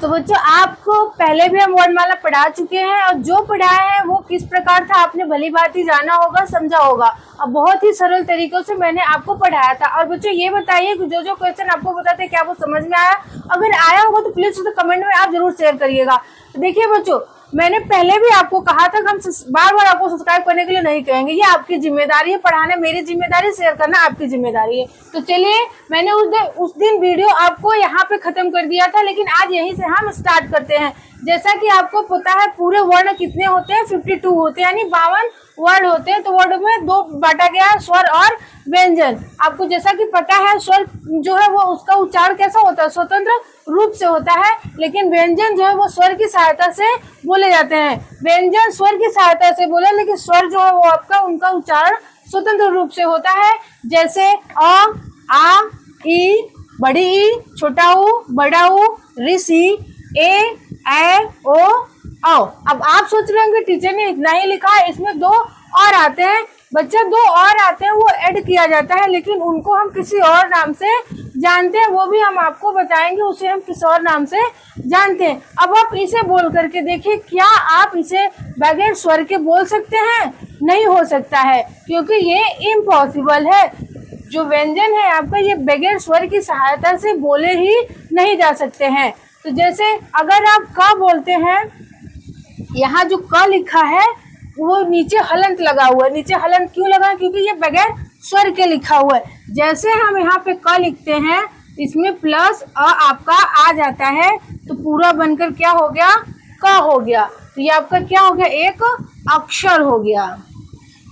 तो बच्चों आपको पहले भी हम वर्णमाला पढ़ा चुके हैं और जो पढ़ाया है वो किस प्रकार था आपने भली बात ही जाना होगा, समझा होगा। अब बहुत ही सरल तरीकों से मैंने आपको पढ़ाया था। और बच्चों ये बताइए कि जो जो क्वेश्चन आपको बताते हैं क्या वो समझ में आया? अगर आया होगा तो प्लीज उसे कमेंट में आप जरूर शेयर करिएगा। देखिए बच्चों, मैंने पहले भी आपको कहा था कि हम बार बार आपको सब्सक्राइब करने के लिए नहीं कहेंगे, ये आपकी जिम्मेदारी है, पढ़ाना मेरी जिम्मेदारी, शेयर करना आपकी जिम्मेदारी है। तो चलिए, मैंने उस दिन वीडियो आपको यहाँ पे खत्म कर दिया था, लेकिन आज यहीं से हम स्टार्ट करते हैं। जैसा कि आपको पता है पूरे वर्ण कितने होते हैं, 52 होते हैं, यानी 52 वर्ड होते हैं। तो वर्ड में दो बांटा गया है, स्वर और व्यंजन। आपको जैसा कि पता है स्वर जो है वो उसका उच्चारण कैसा होता है, स्वतंत्र रूप से होता है, लेकिन व्यंजन जो है वो स्वर की सहायता से बोले जाते हैं। व्यंजन स्वर की सहायता से बोले, लेकिन स्वर जो है वो आपका उनका उच्चारण स्वतंत्र रूप से होता है। जैसे अ, आ, ई, बड़ी ई, छोटा ऊ, बड़ा ऊ, ऋषि, ए, ओ, औ। अब आप सोच रहे होंगे टीचर ने इतना ही लिखा है, इसमें दो और आते हैं। बच्चा दो और आते हैं, वो ऐड किया जाता है, लेकिन उनको हम किसी और नाम से जानते हैं, वो भी हम आपको बताएंगे, उसे हम किसी और नाम से जानते हैं। अब आप इसे बोल करके देखिए, क्या आप इसे बगैर स्वर के बोल सकते हैं? नहीं हो सकता है, क्योंकि ये इम्पॉसिबल है। जो व्यंजन है आपका, ये बगैर स्वर की सहायता से बोले ही नहीं जा सकते हैं। तो जैसे अगर आप क बोलते हैं, यहाँ जो क लिखा है वो नीचे हलंत लगा हुआ है। नीचे हलंत क्यों लगा है? क्योंकि ये बगैर स्वर के लिखा हुआ है। जैसे हम यहाँ पे क लिखते हैं, इसमें प्लस अ आपका आ जाता है, तो पूरा बनकर क्या हो गया? क हो गया। तो ये आपका क्या हो गया? एक अक्षर हो गया।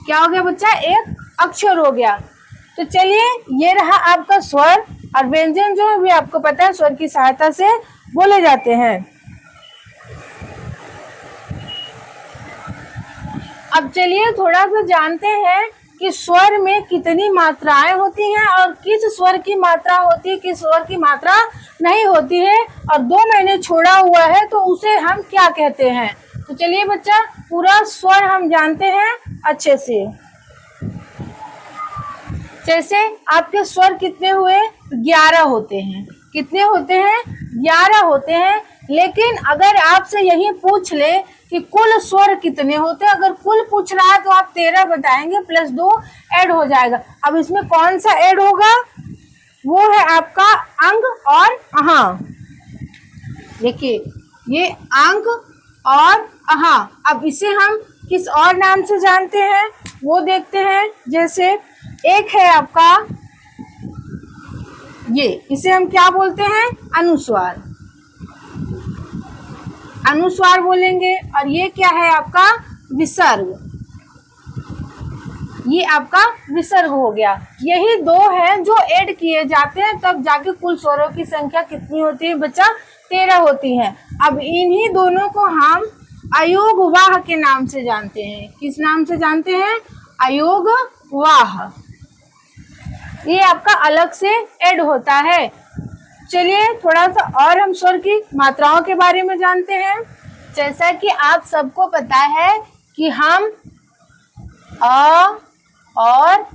क्या हो गया बच्चा? एक अक्षर हो गया। तो चलिए, ये रहा आपका स्वर। और व्यंजन जो है भी आपको पता है स्वर की सहायता से बोले जाते हैं। अब चलिए थोड़ा सा जानते हैं कि स्वर में कितनी मात्राएं होती हैं और किस स्वर की मात्रा होती है, किस स्वर की मात्रा नहीं होती है, और 2 महीने छोड़ा हुआ है तो उसे हम क्या कहते हैं। तो चलिए बच्चा, पूरा स्वर हम जानते हैं अच्छे से। जैसे आपके स्वर कितने हुए? 11 होते हैं। कितने होते हैं? 11 होते हैं। लेकिन अगर आपसे यही पूछ ले कि कुल स्वर कितने होते हैं, अगर कुल पूछ रहा है तो आप 13 बताएंगे, प्लस 2 ऐड हो जाएगा। अब इसमें कौन सा ऐड होगा? वो है आपका अंग और अहा। देखिए, ये अंग और अहा। अब इसे हम किस और नाम से जानते हैं वो देखते हैं। जैसे एक है आपका ये, इसे हम क्या बोलते हैं? अनुस्वार। अनुस्वार बोलेंगे। और ये क्या है आपका? विसर्ग। ये आपका विसर्ग हो गया। यही 2 हैं जो ऐड किए जाते हैं, तब जाके कुल स्वरों की संख्या कितनी होती है बच्चा? 13 होती है। अब इन्हीं दोनों को हम अयोग वाह के नाम से जानते हैं। किस नाम से जानते हैं? अयोग वाह। ये आपका अलग से ऐड होता है। चलिए थोड़ा सा और हम स्वर की मात्राओं के बारे में जानते हैं। जैसा कि आप सबको पता है कि हम अ और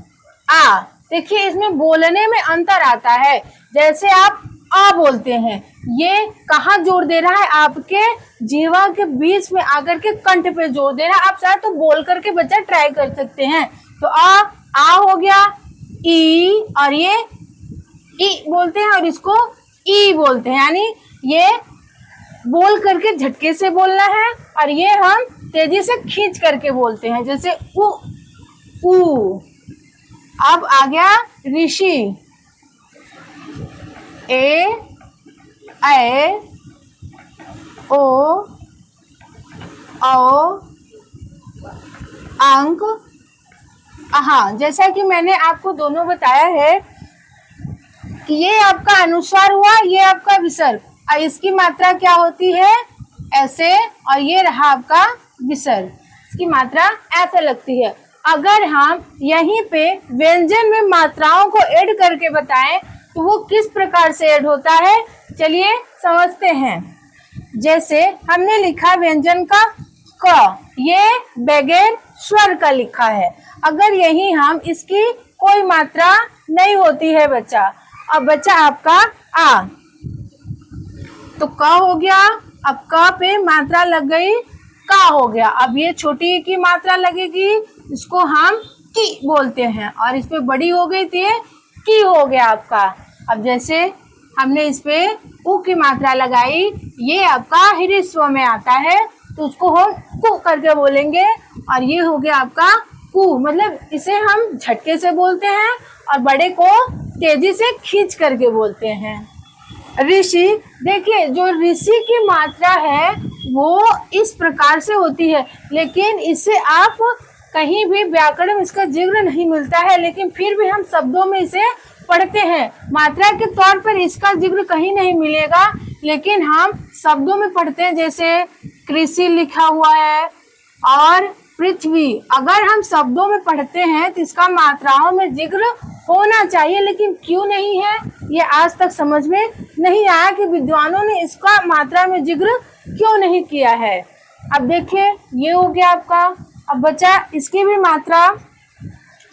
आ, देखिए इसमें बोलने में अंतर आता है। जैसे आप आ बोलते हैं, ये कहाँ जोर दे रहा है? आपके जीवा के बीच में आकर के कंठ पे जोर दे रहा है। आप चाहे तो बोल करके बच्चा ट्राई कर सकते हैं। तो आ हो गया, ई, और ये ई बोलते हैं और इसको ई बोलते हैं, यानी ये बोल करके झटके से बोलना है और ये हम तेजी से खींच करके बोलते हैं। जैसे उ, ऊ। अब आ गया ऋषि, ए, ओ, औ, अंक, अहा। जैसा कि मैंने आपको दोनों बताया है कि ये आपका अनुस्वार हुआ, ये आपका विसर्ग, और इसकी मात्रा क्या होती है? ऐसे, और ये रहा आपका विसर्ग, इसकी मात्रा ऐसे लगती है। अगर हम यहीं पे व्यंजन में मात्राओं को ऐड करके बताएं तो वो किस प्रकार से ऐड होता है, चलिए समझते हैं। जैसे हमने लिखा व्यंजन का क, ये बगैर स्वर का लिखा है। अगर यही हम इसकी कोई मात्रा नहीं होती है बच्चा, अब बच्चा आपका आ, तो क हो गया, अब क पे मात्रा लग गई, का हो गया। अब ये छोटी ई की मात्रा लगेगी, इसको हम की बोलते हैं, और इस पे बड़ी हो गई तो ये की हो गया आपका। अब जैसे हमने इस पे उ की मात्रा लगाई, ये आपका ह्रस्व में आता है तो उसको हम कु करके बोलेंगे, और ये हो गया आपका कु। मतलब इसे हम झटके से बोलते हैं और बड़े को तेजी से खींच करके बोलते हैं। ऋषि, देखिए जो ऋषि की मात्रा है वो इस प्रकार से होती है, लेकिन इसे आप कहीं भी व्याकरण में इसका जिक्र नहीं मिलता है, लेकिन फिर भी हम शब्दों में इसे पढ़ते हैं। मात्रा के तौर पर इसका जिक्र कहीं नहीं मिलेगा, लेकिन हम शब्दों में पढ़ते हैं। जैसे कृषि लिखा हुआ है और पृथ्वी, अगर हम शब्दों में पढ़ते हैं तो इसका मात्राओं में जिक्र होना चाहिए, लेकिन क्यों नहीं है ये आज तक समझ में नहीं आया कि विद्वानों ने इसका मात्रा में जिक्र क्यों नहीं किया है। अब देखिए ये हो गया आपका। अब बचा इसकी भी मात्रा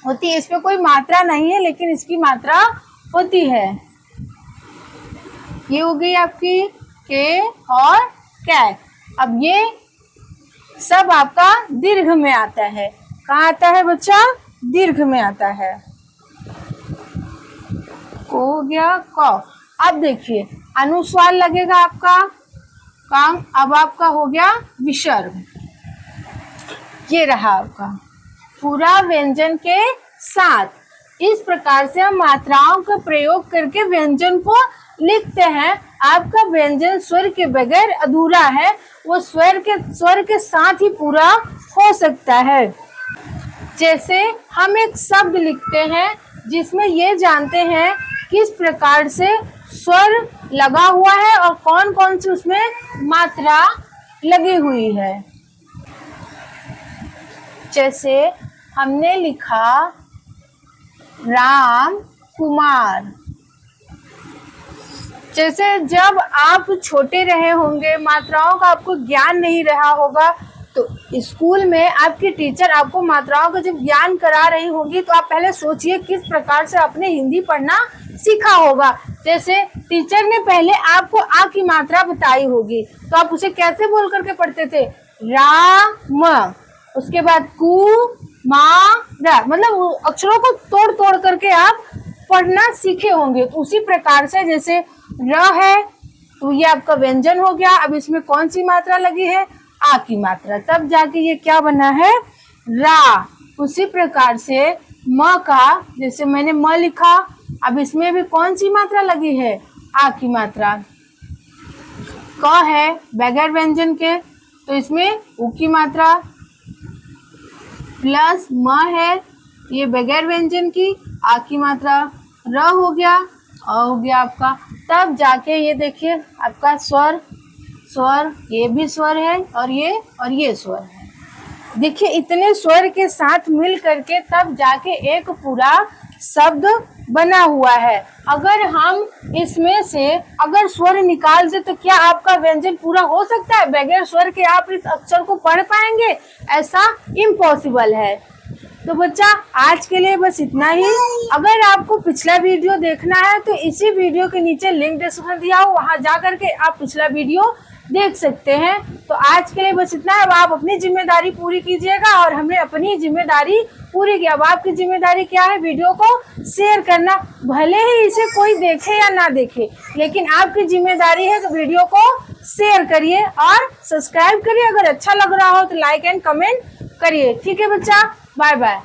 होती है, इसमें कोई मात्रा नहीं है लेकिन इसकी मात्रा होती है। ये हो गई आपकी के और कै। अब ये सब आपका दीर्घ में आता है। कहाँ आता है बच्चा? दीर्घ में आता है। को हो गया क। अब देखिए अनुस्वार लगेगा आपका काम। अब आपका हो गया विसर्ग। ये रहा आपका पूरा व्यंजन के साथ। इस प्रकार से हम मात्राओं का प्रयोग करके व्यंजन को लिखते हैं। आपका व्यंजन स्वर के बगैर अधूरा है, वो स्वर के साथ ही पूरा हो सकता है। जैसे हम एक शब्द लिखते हैं जिसमें ये जानते हैं किस प्रकार से स्वर लगा हुआ है और कौन कौन सी उसमें मात्रा लगी हुई है। जैसे हमने लिखा राम कुमार। जैसे जब आप छोटे रहे होंगे, मात्राओं का आपको ज्ञान नहीं रहा होगा, तो स्कूल में आपकी टीचर आपको मात्राओं का जब ज्ञान करा रही होगी तो आप पहले सोचिए किस प्रकार से आपने हिंदी पढ़ना सीखा होगा। जैसे टीचर ने पहले आपको आ की मात्रा बताई होगी तो आप उसे कैसे बोल करके पढ़ते थे? राम, उसके बाद कु मा रा, मतलब अक्षरों को तोड़ तोड़ करके आप पढ़ना सीखे होंगे। तो उसी प्रकार से जैसे र है तो ये आपका व्यंजन हो गया। अब इसमें कौन सी मात्रा लगी है? आ की मात्रा, तब जाके ये क्या बना है? रा। उसी प्रकार से म का, जैसे मैंने म लिखा, अब इसमें भी कौन सी मात्रा लगी है? आ की मात्रा। क है बगैर व्यंजन के तो इसमें उ की मात्रा, प्लस म है ये बगैर व्यंजन की आ की मात्रा, र हो गया, अ हो गया आपका। तब जाके ये देखिए आपका स्वर, ये भी स्वर है और ये स्वर है। देखिए इतने स्वर के साथ मिल करके तब जाके एक पूरा शब्द बना हुआ है। अगर हम इसमें से अगर स्वर निकाल दे तो क्या आपका व्यंजन पूरा हो सकता है? बगैर स्वर के आप इस अक्षर को पढ़ पाएंगे? ऐसा इम्पॉसिबल है। तो बच्चा आज के लिए बस इतना ही। अगर आपको पिछला वीडियो देखना है तो इसी वीडियो के नीचे लिंक डिस्क्रिप्शन दिया हो, वहां जा करके आप पिछला वीडियो देख सकते हैं। तो आज के लिए बस इतना है। अब आप अपनी जिम्मेदारी पूरी कीजिएगा और हमने अपनी जिम्मेदारी पूरी की। अब आपकी जिम्मेदारी क्या है? वीडियो को शेयर करना। भले ही इसे कोई देखे या ना देखे, लेकिन आपकी जिम्मेदारी है कि वीडियो को शेयर करिए और सब्सक्राइब करिए। अगर अच्छा लग रहा हो तो लाइक एंड कमेंट करिए। ठीक है बच्चा, बाय बाय।